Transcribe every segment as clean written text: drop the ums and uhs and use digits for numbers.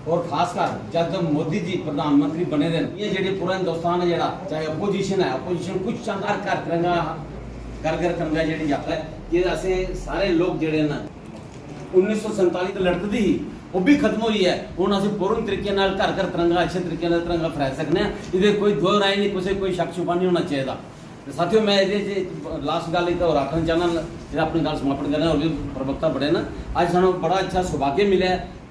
और खासकर जब मोदी जी प्रधानमंत्री बने थे, ये जेडे पूरा हिंदुस्तान है जेड़ा, चाहे अपोजिशन है, अपोजिशन कुछ चांगार कर तिरंगा तिरंगा जेडी यात्रा है, ये ऐसे सारे लोग जेडे ना 1947 तो लड़ती ही वो भी खत्म हुई है। हूँ असं पूर्ण तरीके घर घर तिरंगा अच्छे तरीके तिरंगा फहरा सकते हैं। ये कोई दो राय नहीं, किसी कोई शक छुपा नहीं होना चाहिए। साथियों मैं ये लास्ट गल एक और आखना चाहना, जो अपनी गल समापन करना और भी प्रवक्ता बड़े ना, अज सू बड़ा अच्छा सौभाग्य मिले।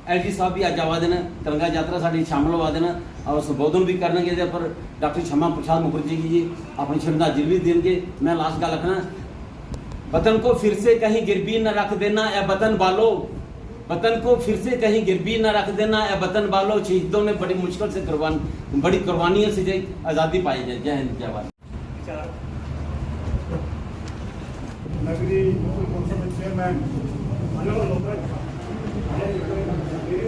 LG साहब भी अज आवा देना, तिरंगा यात्रा साड़ी शामिल होवा देना और संबोधन भी करने पर डॉक्टर क्षमा प्रसाद मुखर्जी जी अपनी श्रद्धांजलि भी देंगे। मैं लास्ट गल रखना, वतन को फिर से कहीं गिरवी न रख देना ए वतन वालों, वतन को फिर से कहीं गिरवी न रख देना ए वतन वालों। शहीदों ने बड़ी मुश्किल से बड़ी कुर्बानियों से आज़ादी पाई है। जय हिंद जय भारत। नगरी चेयरमैन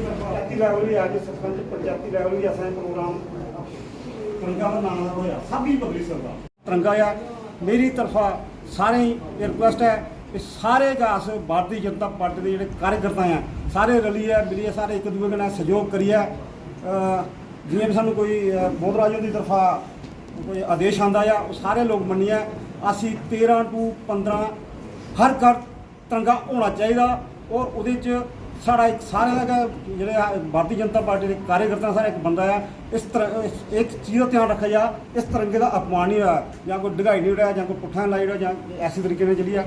पंचायती लैवल भी अज सरपंच पंचायती लैवल भी असा प्रोग्राम तिरंगा मनाना होया, सभी पब्लिक सरकार तिरंगा आ। मेरी तरफा सारे रिक्वेस्ट है कि सारे अस भारतीय जनता पार्टी के जोड़े कार्यकर्ता हैं सारे रलिए मिलिए सारे एक दूसरे के सहयोग करिए। जिवें सानू कोई मोदराजों की तरफा कोई आदेश आता है वो सारे लोग मन्निए। असी 13 to 15 हर घर तिरंगा होना चाहिए और वो साड़ा एक सारे का जो भारतीय जनता पार्टी के कार्यकर्ता सारा एक बंदा है। इस तरह एक चीज़ का ध्यान रखा जा, इस तिरंगे का अपमान नहीं होया या कोई ढगाई नहीं उड़ाया या कोई पुट्ठा लाई उड़ाया या ऐसे तरीके से चली है।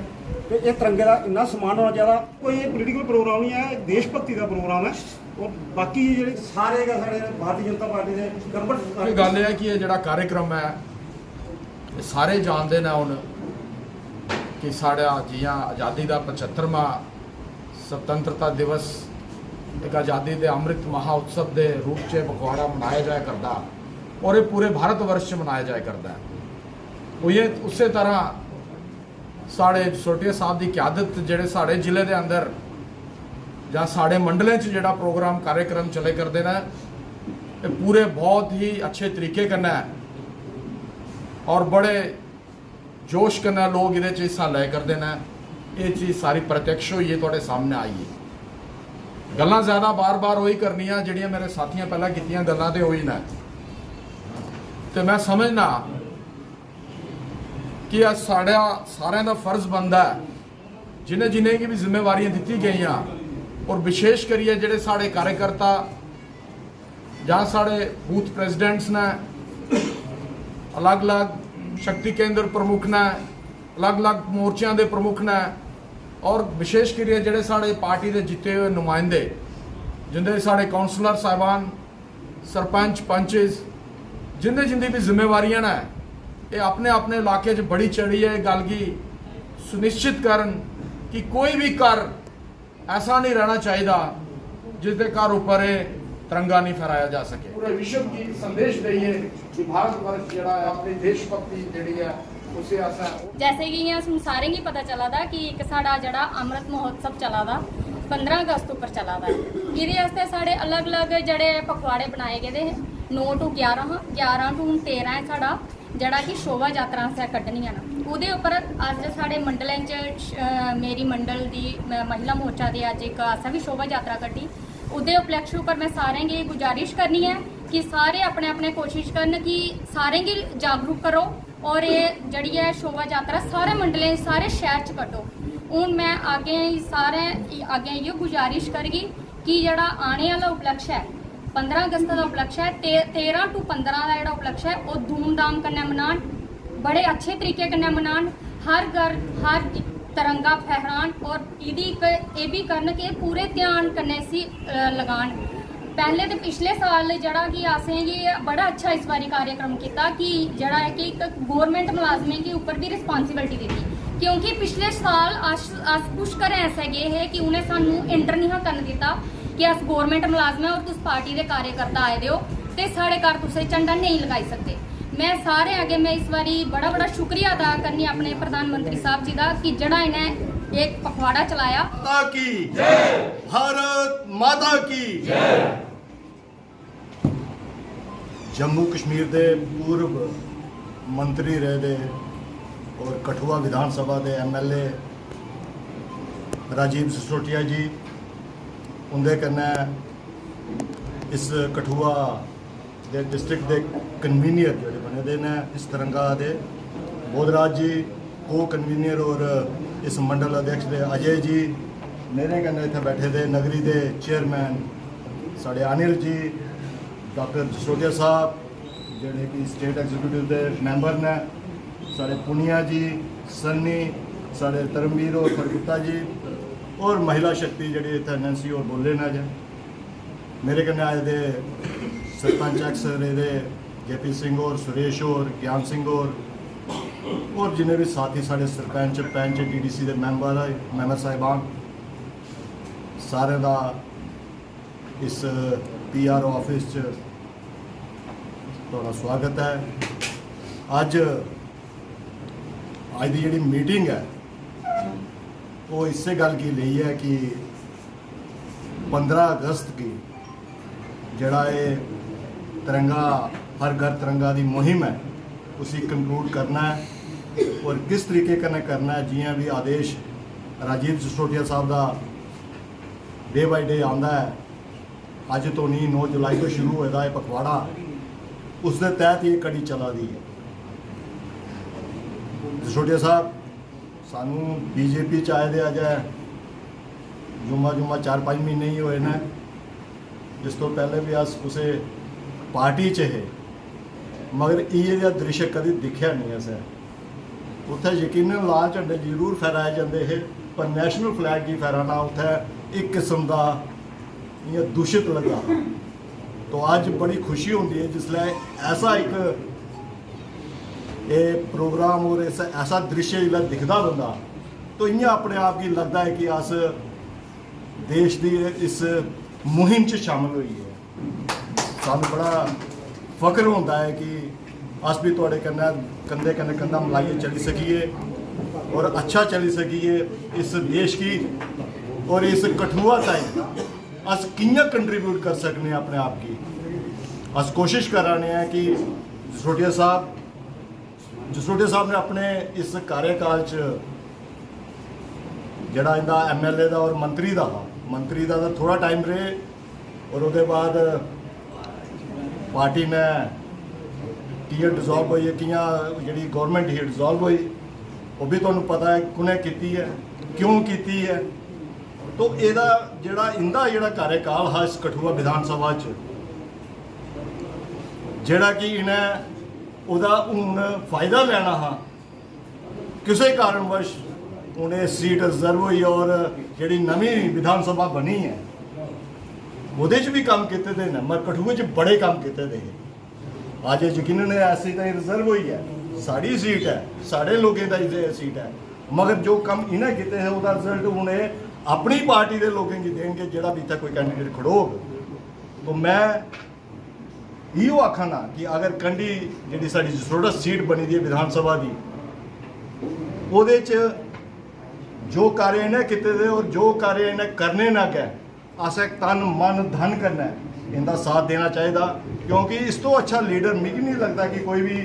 तो ये तिरंगे का इन्ना सम्मान होना चाहिए। कोई ये पोलीटिकल प्रोग्राम नहीं है, देशभक्ति का प्रोग्राम है। और बाकी जो सारे का सारे भारतीय जनता पार्टी के गड़बड़ गल है कि ये जो कार्यक्रम है सारे जानते हैं हूँ कि साड़ा जियां आज़ादी का 75वां स्वतंत्रता दिवस एक आज़ादी के अमृत महोत्सव के रूप से पखवाड़ा मनाया जाया करता और ये पूरे भारत वर्ष मनाया जाया करता है। वो ये उस तरह साढ़े सोटिया साहब की क्यादत जेडे साढ़े जिले के अंदर या साढ़े मंडलें जोड़ा प्रोग्राम कार्यक्रम चले करते हैं ये पूरे बहुत ही अच्छे तरीके कन्नै और बड़े जोश कन्नै लोग ये हिस्सा लै करते हैं। ये चीज़ सारी प्रत्यक्ष हुई है, थोड़े सामने आई है। गल्लां ज़्यादा बार बार वही करनियां जिहड़ियां मेरे साथियां पहला कीतियां गल्लां ते होई ना, तो मैं समझना कि अज साढ़ा सारिਆਂ का फर्ज बनता है जिन्हें जिन्हें की भी जिम्मेवारियां दी गई और विशेष करिए जिहड़े साढ़े कार्यकर्ता जां साढ़े बूथ प्रेजिडेंट्स ने, अलग अलग शक्ति केंद्र प्रमुख ने, अलग अलग मोर्चों के प्रमुख ने और विशेष करिए जोड़े साढ़े पार्टी के जिते हुए नुमाइंदे जिंदे साढ़े काउंसलर साहबान सरपंच पंचेस जिंदे जिंदी भी जिम्मेवारियां ने ये अपने अपने इलाके बड़ी चढ़ी है गल की सुनिश्चित करन कि कोई भी घर ऐसा नहीं रहना चाहिए जिसके घर ऊपर तिरंगा नहीं फहराया जा सके। पूरे विश्व की संदेश दिए कि भारतवर्ष जो अपनी देशभक्ति जी है उसे ऐसा जैसे कि यहाँ सारे ही पता चला था कि एक साड़ा जड़ा अमृत महोत्सव चला था 15 अगस्त उपर चला था। ये साढ़े अलग अलग जड़े पखवाड़े बनाए गए 9 to 11 11 to 13 है साड़ा जड़ा कि शोभा यात्रा असें कड्ढनियां न। उहदे उपर अज साढ़े मंडलें च मेरी मंडल की महिला मोर्चा की अज एक असें भी शोभा यात्रा कड्ढी। उहदे उपलक्ष्य पर मैं सारें गी गुजारिश करनी है कि सारे अपने अपने कोशिश करन कि सारें गी जागरूक करो और ये जड़ी है शोभा यात्रा सारे मंडलें सारे शहर च कड्ढो। हूँ मैं आगे सारे आगे ये गुजारिश करगी कि जड़ा आने वाला उपलक्ष्य है 15 अगस्त का उपलक्ष्य है 13 to 15 का जोड़ा उपलक्ष्य है वो धूमधाम कन्नै मनान, बड़े अच्छे तरीके कन्नै मनान, हर घर हर तिरंगा फहरान और ये भी करन कि पूरे ध्यान कन्नै इसी लगान। पहले तो पिछले साल जड़ा कि असें ये बड़ा अच्छा इस बारी कार्यक्रम किया कि जड़ा है कि एक गौरमेंट मुलाजमें के ऊपर भी रिस्पॉन्सिबिलिटी दी थी क्योंकि पिछले साल अस कुछ घर ऐसे गए है कि उन्हें सानू एंटर नहीं करन दिता कि अस गौरमेंट मुलाजम और तुस पार्टी के कार्यकर्ता आए हो तो साढ़े घर तुसें झंडा नहीं लगाई सकते। मैं सारे आगे मैं इस बारी बड़ा बड़ा शुक्रिया अदा करनी अपने प्रधानमंत्री साहब जी का कि जड़ा इन्हें एक पखवाड़ा चलाया। माता की जय, भारत माता की जय। जम्मू कश्मीर के पूर्व मंत्री रहे और कठुआ विधानसभा के MLA राजीव सिसोदिया जी उनके कन्नै इस कठुआ ਦੇ डिस्ट्रिक्ट ਦੇ कन्वीनियर ਜਿਹੜੇ ਬਣੇ ਦੇ ਨੇ इस तिरंगा ਦੇ बोधराज जी को कन्वीनियर और इस मंडल अध्यक्ष ਦੇ अजय जी मेरे कन्नै इत्थे बैठे दे नगरी ਦੇ चेयरमैन साढ़े अनिल जी डॉक्टर जसरोटिया साहब ਜਿਹੜੇ कि स्टेट एग्जीक्यूटिव ਦੇ मैंबर ने साढ़े पुनिया जी सन्नी साढ़े धर्मवीर और फरगुप्ता जी और महिला शक्ति जी इतने नैंसी और बोले ना जे मेरे कन्नै आए दे सरपंच एक्स रेदे जेपी सिंह और सुरेश और ज्ञान सिंह और जिन्हें भी साथी साढ़े सरपंच पैंच DDC के मैंबर साहिबान सारे का इस PR ऑफिस थोड़ा स्वागत है। अज की जी मीटिंग है वो इससे गल की ली है कि 15 अगस्त की जड़ा ये तिरंगा हर घर तिरंगा की मुहिम है उसी कंक्लूड करना है और किस तरीके कन्नै करना है। जियां भी आदेश राजीव जसरोटिया साहब का डे बाय डे आंदा है अज तो नहीं 9 जुलाई तो शुरू होएगा ये पखवाड़ा उसके तहत ये कड़ी चला दी है। जसरोटिया साहब सानू BJP च आए दे अज जुम्मा 4-5 महीने ही होए ने जिस तो पहले भी अस उसे पार्टी च है मगर ये दृश्य कभी दिखा नहीं असें उत्थे यकीनन लाल झंडे जरूर फहराए जाते हैं पर नैशनल फ्लैग की फहराना उत्थे एक किस्म का इ'यां दूषित लगा। तो अज बड़ी खुशी होती है जिसलै ऐसा एक ये प्रोग्राम और ऐसा दृश्य जिसलै दिखदा बंदा तो इ'यां अपने आप की लगता है कि अस देश की इस मुहिम च शामिल होई है। सानू बड़ा फख्र होता है कि अस भी तुहाडे कन्नै कंधे कन्नै कंधा मिलाइयै चली सकिए और अच्छा चली सकिए इस देश की और इस कठुआ टाइम अस कि'यां कंट्रीब्यूट कर सकने अपने आप की। अस कोशिश करा रहे हैं कि जसरोटिया साहब ने अपने इस कार्यकाल च जड़ा इंदा MLA दा और मंत्री दा थोड़ा टाइम रहे और उसके बाद पार्टी ने कि'यां डिजॉल्व हुई है कि'यां जी गौरमेंट ही डिजॉल्व हुई वो भी तुहानू पता है कुने की है क्यों की है। तो इहदा जिहड़ा इंदा जिहड़ा कार्यकाल हा इस कठुआ विधान सभा च जिहड़ा कि इन्हें उहदा हुण फायदा लेना हा किसी कारणवश उन्हें सीट रिजर्व हुई और जिहड़ी नवीं विधान सभा बनी है ਉਹਦੇ 'ਚ भी काम किए थे ना मगर कठुए च बड़े काम किए थे। अज यकीनन ऐसी तो रिजर्व हुई है साड़ी सीट है साढ़े लोगों का सीट है मगर जो काम इन्हें किए हैं उसका रिजल्ट उन्हें अपनी पार्टी के लोगों की देंगे जोड़ा भी इतना कोई कैंडीडेट खड़ोग। तो मैं इो आखा ना कि अगर कंडी जी साड़ी जसरोटा सीट बनी दी है विधान सभा की वो जो कार्य इन्हें किए थे और जो कार्य इन्हें करने ना गए असें तन मन धन करना है इनका साथ देना चाहिए क्योंकि इस तो अच्छा लीडर मिगी नहीं लगता कि कोई भी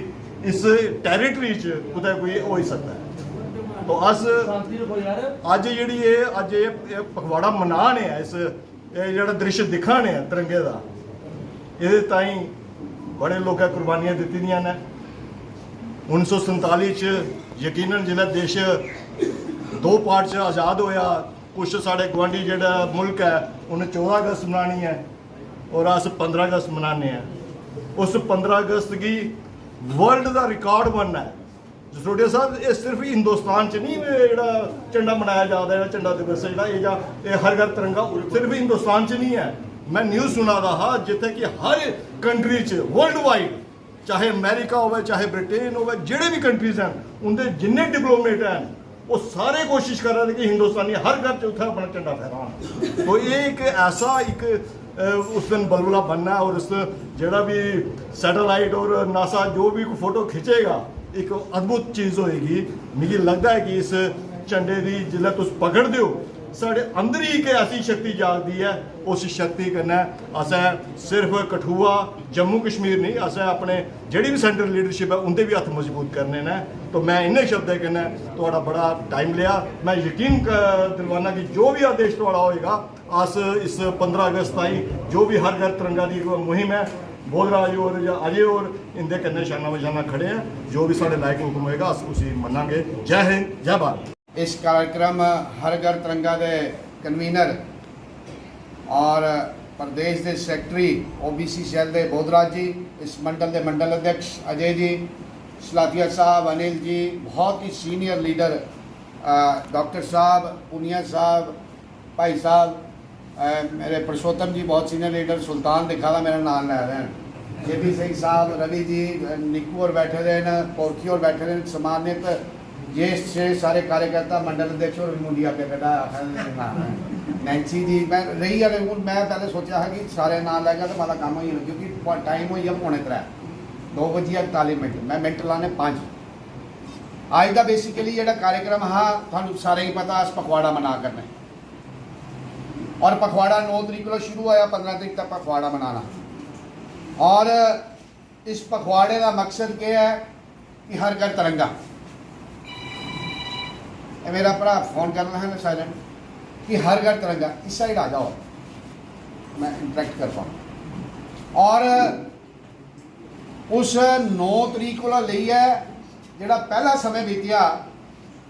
इस टैरिटरी कुछ कोई हो ही सकता है। तो अस अज जी अज ये पखवाड़ा मनाने इस जो दृश्य दिखाने तिरंगे का ये ताई बड़े लोगों कुर्बानियां दी दियां ने 1947 यकीनन जिला देश 2 पार्ट च आज़ाद होया कुछ साढ़े गुआढ़ी जो मुल्क है उन्हें 14 अगस्त मनानी है और अस 15 अगस्त मनाने हैं। उस 15 अगस्त की वर्ल्ड का रिकॉर्ड बनना है। जसरोटिया साहब ये सिर्फ हिंदुस्तान च नहीं जो झंडा मनाया जाता है झंडा दिवस है ये हर घर तिरंगा सिर्फ हिंदुस्तान च नहीं है। मैं न्यूज़ सुना रहा हाँ जिथे कि हर कंट्री च वर्ल्ड वाइड चाहे अमेरिका हो चाहे ब्रिटेन हो जोड़े भी कंट्रीज हैं उनके जिन्ने डिप्लोमेट हैं वो सारे कोशिश कर रहे थे कि हिंदुस्तानी हर घर च उत्थे अपना झंडा फहरान। तो ये एक ऐसा एक उस दिन बलबला बनना है और उस जोड़ा भी सैटेलाइट और नासा जो भी फोटो खिंचेगा एक अद्भुत चीज़ होएगी। मुझे लगता है कि इस झंडे की जिसलै तुस पकड़ते हो साढ़े अंदर ही एक ऐसी शक्ति जागती है उस शक्ति कन्नै असें सिर्फ कठुआ जम्मू कश्मीर नहीं असें अपने जिहड़ी भी सेंट्रल लीडरशिप है उनके भी हत्थ मजबूत करने ने। तो मैं इन्हें शब्दों कन्नै तुहाड़ा बड़ा टाइम लिया मैं यकीन दिलवाना कि जो भी आदेश तुहाड़ा होएगा अस इस 15 अगस्त ताईं जो भी हर घर तिरंगा की मुहिम है बोधराज और या अजय और इंदे कन्नै शाना बशाना खड़े हैं। जो भी साढ़े लायक हुक्म होएगा अस उसी मनांगे। जय हिंद जय भारत। इस कार्यक्रम हर घर तिरंगा के कन्वीनर और प्रदेश के सैकटरी OBC सैल के बोधराज जी, इस मंडल के मंडल अध्यक्ष अजय जी, सलाथिया साहब, अनिल जी, बहुत ही सीनियर लीडर डॉक्टर साहब, पुनिया साहब, भाई साहब, मेरे पुरुषोत्तम जी बहुत सीनियर लीडर, सुल्तान दिखा था मेरा नाम लै रहे हैं, JB सिंह साहब, रवि जी, निक्कू और बैठे रहे हैं, पोरखी और बैठे रहे, सम्मानित ज्येष्ठ से सारे कार्यकर्ता, मंडल अध्यक्ष और मुंडिया पे बेटा नैन्सी जी, मैं रही है हूँ मैं पहले सोचा है कि सारे नाम लैगा तो माड़ा काम ही क्योंकि टाइम हुई है 2:45 2:41 मैं मिनट लाने 5 अज का बेसिकली जो कार्यक्रम हाँ थानू सारे ही पता अस पखवाड़ा मना करना और पखवाड़ा 9 तरीक को शुरू होया 15 तरीक तक पखवाड़ा मनाना और इस पखवाड़े का मकसद क्या है कि हर घर तिरंगा। मेरा भरा फोन कर रहा है साइलेंट कि हर घर तिरंगा, इस साइड आ जाओ मैं इंटरेक्ट कर पाऊँ। और उस 9 तरीक को लिए जोड़ा पहला समय बीतिया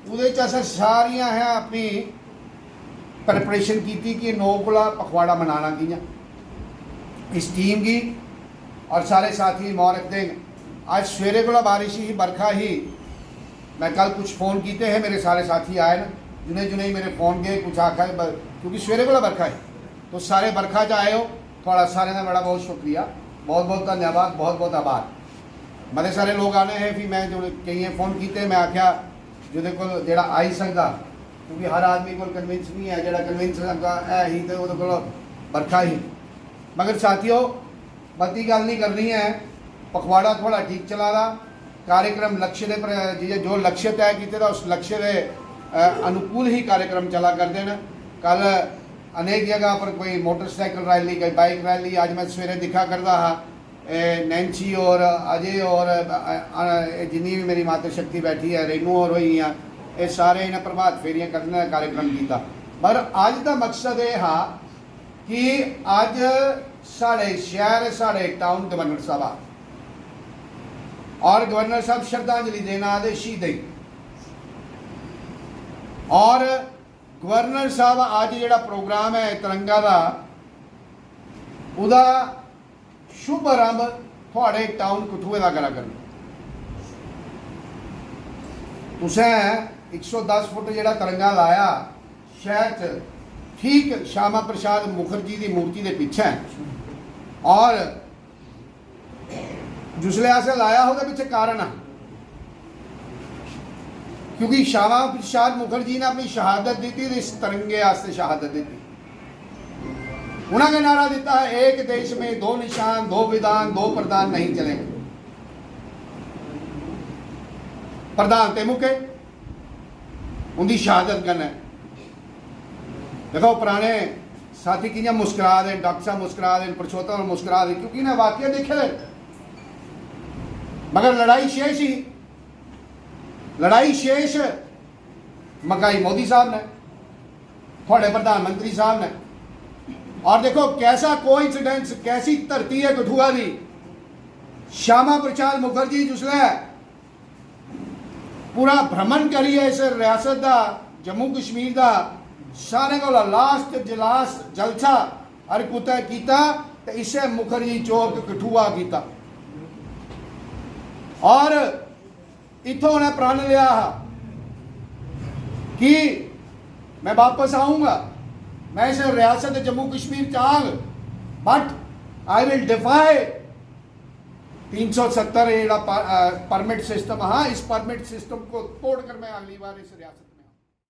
वो सारिया है अपनी प्रैपरेशन की कि 9 को पखवाड़ा मनाना किया इस टीम की और सारे साथी मौन रखते हैं। आज सवेरे को बारिश ही बरखा ही मैं कल कुछ फ़ोन किए हैं मेरे सारे साथी आए ना जुने जुने ही मेरे फ़ोन गए कुछ आखा क्योंकि सवेरे को बरखा है तो सारे बरखा च आए हो थोड़ा सारे का बड़ा बहुत शुक्रिया बहुत बहुत धन्यवाद बहुत बहुत आभार। बड़े सारे लोग आने हैं फिर मैं जो कई फ़ोन किए मैं आख्या जो को आई सकता क्योंकि हर आदमी को कन्विंस नहीं है जो कन्विंस है ही तो वो बरखा ही मगर साथियों बत्ती गल नहीं करनी है। पखवाड़ा थोड़ा ठीक चला रहा कार्यक्रम लक्ष्य दे जो लक्ष्य तय किया उस लक्ष्य के अनुकूल ही कार्यक्रम चला करते हैं। कल अनेक जगह पर कोई मोटरसाइकिल रैली कोई बाइक रैली आज मैं सवेरे दिखा करता हाँ नैन्सी और अजय और जिन्नी भी मेरी माता शक्ति बैठी है रेनू और हुई हैं ये सारे इन्हें प्रभात फेरियां करने का कार्यक्रम किया। पर अज का मकसद ये हाँ कि अज साढ़े शहर साढ़े टाउन गवर्नर साहब और गवर्नर साहब श्रद्धांजलि देना आदे शहीद और गवर्नर साहब आज जो प्रोग्राम है तिरंगा का उदा शुभ आरंभ थोड़े टाउन कठुए का करा करना तुसें 110 फुट जो तिरंगा लाया शहर च ठीक श्यामा प्रसाद मुखर्जी की मूर्ति के पीछे और जिसले असें लाया हो पीछे कारण है क्योंकि श्यामा प्रसाद मुखर्जी ने अपनी शहादत दी थी इस तिरंगे वास्ते शहादत दी थी। उन्होंने नारा दिता है एक देश में 2 निशान 2 विधान 2 प्रधान नहीं चलेंगे। प्रधान ते मुके उनकी शहादत करना देखो पुराने साथी कि मुस्कुरा दें डॉक्टर साहब मुस्कुरा दें पुरुषोत्तम मुस्कुरा दें क्योंकि इन्हें वाकया देखे मगर लड़ाई शेष ही लड़ाई शेष मकाई मोदी साहब ने थोड़े प्रधानमंत्री साहब ने और देखो कैसा कोइंसिडेंस कैसी धरती है कठुआ की श्यामा प्रसाद मुखर्जी जिसले पूरा भ्रमण करिए इस रियासत का जम्मू कश्मीर का सारे को लास्ट जलास जलसा हर कुतः किया तो इसे मुखर्जी चौक कठुआ किया और इथों उन्हें प्रण लिया कि मैं वापस आऊंगा मैं इस रियासत जम्मू कश्मीर चाहूंगा but I will defy 370 permit system हाँ इस परमिट सिस्टम को तोड़कर मैं अगली बार इस रियासत